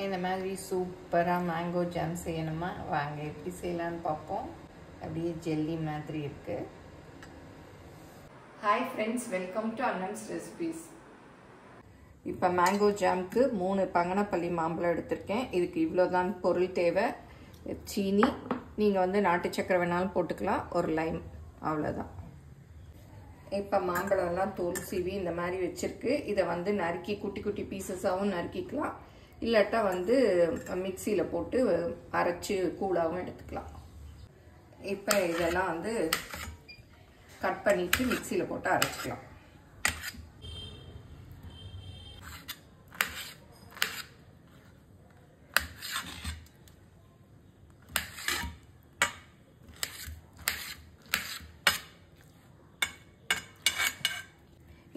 இந்த மாதிரி சூப்பராக மேங்கோ ஜாம் செய்யணுமா வாங்க எப்படி செய்யலான்னு பார்ப்போம். அப்படியே ஜெல்லி மாதிரி இருக்குது. Hi friends, welcome to Annam's recipes. இப்போ மேங்கோ ஜாமுக்கு 3 பங்கனப்பள்ளி மாம்பழம் எடுத்திருக்கேன். இதுக்கு இவ்வளோதான் பொருள் தேவை. சீனி, நீங்கள் நாட்டு சக்கரை வேணாலும் போட்டுக்கலாம், ஒரு லைம், அவ்வளோதான். இப்போ மாம்பழம்லாம் தோல் சீவி இந்த மாதிரி வச்சுருக்கு. இதை நறுக்கி குட்டி குட்டி பீசஸாகவும் நறுக்கிக்கலாம், இல்லாட்டா மிக்சியில் போட்டு அரைச்சி கூழாகவும் எடுத்துக்கலாம். இப்போ இதெல்லாம் கட் பண்ணிட்டு மிக்சியில் போட்டு அரைச்சிக்கலாம்.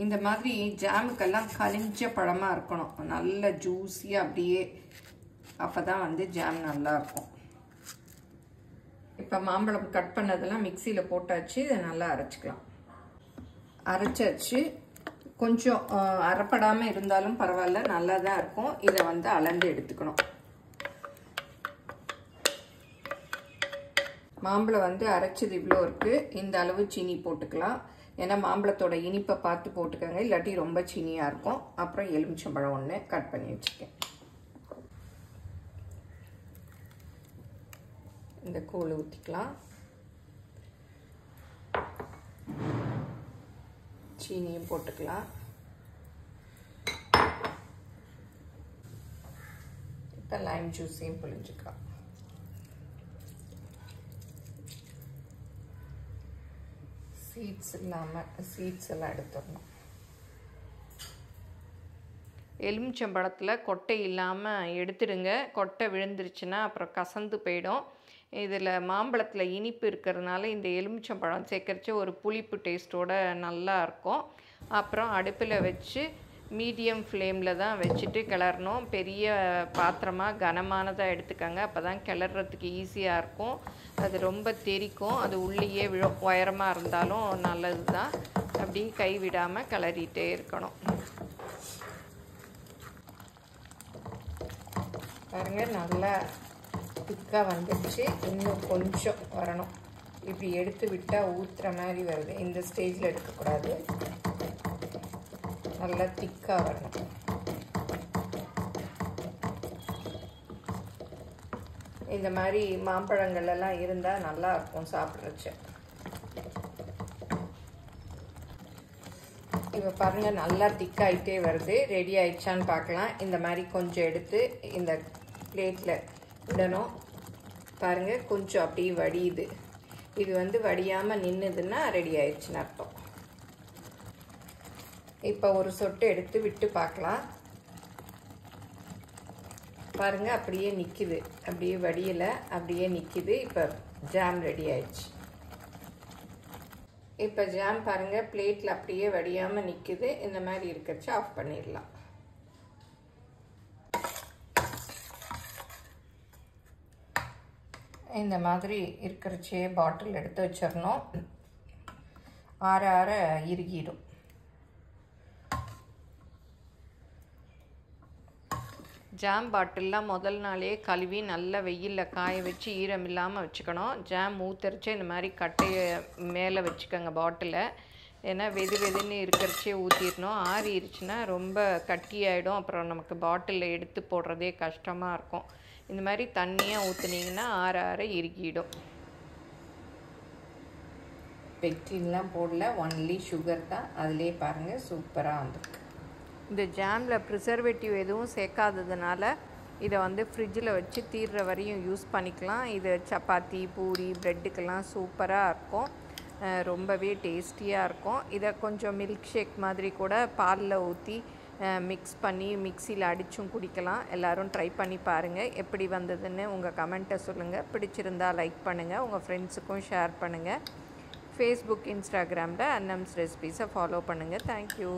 இந்த மாதிரி ஜாமுக்கெல்லாம் கனிஞ்ச பழமாக இருக்கணும், நல்ல ஜூஸியாக அப்படியே, அப்போ தான் ஜாம் நல்லாயிருக்கும். இப்போ மாம்பழம் கட் பண்ணதெல்லாம் மிக்சியில் போட்டாச்சு, இதை நல்லா அரைச்சிக்கலாம். அரைச்சாச்சு. கொஞ்சம் அரைப்படாமல் இருந்தாலும் பரவாயில்ல, நல்லா தான் இருக்கும். இதை அளந்து எடுத்துக்கணும். மாம்பழம் அரைச்சது இவ்வளோ இருக்குது. இந்த அளவு சீனி போட்டுக்கலாம். ஏன்னா மாம்பழத்தோட இனிப்பை பார்த்து போட்டுக்கோங்க, இல்லாட்டி ரொம்ப சீனியாக இருக்கும். அப்புறம் எலுமிச்சம்பழம் 1 கட் பண்ணி வச்சுருக்கேன். இந்த கூழ் ஊற்றிக்கலாம். சீனியும் போட்டுக்கலாம். இப்போ லைம் ஜூஸையும் புழிஞ்சுக்கலாம். சீட்ஸ் எல்லாம் எடுத்துடணும். எலுமிச்சம்பழத்தில் கொட்டை இல்லாமல் எடுத்துடுங்க. கொட்டை விழுந்துருச்சுன்னா அப்புறம் கசந்து போயிடும். இதில் மாம்பழத்தில் இனிப்பு இருக்கிறதுனால இந்த எலுமிச்சம்பழம் சேர்க்கறச்சு ஒரு புளிப்பு டேஸ்ட்டோட நல்லா இருக்கும். அப்புறம் அடுப்பில் வச்சு மீடியம் ஃப்ளேமில் தான் வச்சுட்டு கிளறணும். பெரிய பாத்திரமாக கனமானதாக எடுத்துக்கோங்க, அப்போ தான் கிளறதுக்கு ஈஸியாக இருக்கும். அது ரொம்ப தெறிக்கும், அது உள்ளேயே விழும். உயரமாக இருந்தாலும் நல்லது தான். அப்படி கை விடாமல் கிளறிட்டே இருக்கணும். பாருங்க, நல்லா திக்காக வந்துடுச்சு. இன்னும் கொஞ்சம் வரணும். இப்படி எடுத்து விட்டால் ஊற்றுற மாதிரி வருது. இந்த ஸ்டேஜில் எடுக்கக்கூடாது, நல்லா திக்காக வரணும். இந்த மாதிரி மாம்பழங்கள் எல்லாம் இருந்தால் நல்லா இருக்கும் சாப்பிட்றச்சு. இப்போ பாருங்கள், நல்லா திக்காயிட்டே வருது. ரெடி ஆயிடுச்சான்னு பார்க்கலாம். இந்த மாதிரி கொஞ்சம் எடுத்து இந்த பிளேட்டில் விடணும். பாருங்கள், கொஞ்சம் அப்படியே வடியுது. இது வடியாமல் நின்றுதுன்னா ரெடி ஆயிடுச்சுன்னு அர்த்தம். இப்போ ஒரு சொட்டு எடுத்து விட்டு பார்க்கலாம். பாருங்கள், அப்படியே நிற்கிது, அப்படியே வடியலை, அப்படியே நிற்கிது. இப்போ ஜாம் ரெடி ஆயிடுச்சு. இப்போ ஜாம் பாருங்கள், பிளேட்டில் அப்படியே வடியாமல் நிற்கிது. இந்த மாதிரி இருக்கிறச்சு ஆஃப் பண்ணிடலாம். இந்த மாதிரி இருக்கிறச்சே பாட்டில் எடுத்து வச்சிடணும். ஆற ஆற இறுகிடும். ஜாம் பாட்டில்லாம் முதல் நாளே கழுவி நல்லா வெயிலில் காய வச்சு ஈரம் இல்லாமல் வச்சுக்கணும். ஜாம் ஊற்றுறச்சே இந்த மாதிரி கட்டையை மேலே வச்சுக்கோங்க பாட்டிலை. ஏன்னா வெதுன்னு இருக்கிறச்சே ஊற்றிடணும். ஆறிடுச்சுன்னா ரொம்ப கட்டியாயிடும். அப்புறம் நமக்கு பாட்டிலில் எடுத்து போடுறதே கஷ்டமாக இருக்கும். இந்த மாதிரி தண்ணியாக ஊற்றுனீங்கன்னா ஆற ஆற இறுகிடும். பெக்டின்லாம் போடல, ஒன்லி சுகர் தான். அதிலே பாருங்கள், சூப்பராக வந்துருக்கு. இந்த ஜாமில் ப்ரிசர்வேட்டிவ் எதுவும் சேர்க்காததுனால இதை ஃப்ரிட்ஜில் வச்சு தீர்ற வரையும் யூஸ் பண்ணிக்கலாம். இது சப்பாத்தி, பூரி, ப்ரெட்டுக்கெல்லாம் சூப்பராக இருக்கும். ரொம்பவே டேஸ்டியாக இருக்கும். இதை கொஞ்சம் மில்க் ஷேக் மாதிரி கூட பாலில் ஊற்றி மிக்ஸ் பண்ணி மிக்சியில் அடித்தும் குடிக்கலாம். எல்லோரும் ட்ரை பண்ணி பாருங்கள். எப்படி வந்ததுன்னு உங்கள் கமெண்ட்டை சொல்லுங்கள். பிடிச்சிருந்தால் லைக் பண்ணுங்கள், உங்கள் ஃப்ரெண்ட்ஸுக்கும் ஷேர் பண்ணுங்கள். ஃபேஸ்புக், இன்ஸ்டாகிராமில் அன்னம்ஸ் ரெசிபீஸை ஃபாலோ பண்ணுங்கள். தேங்க்யூ.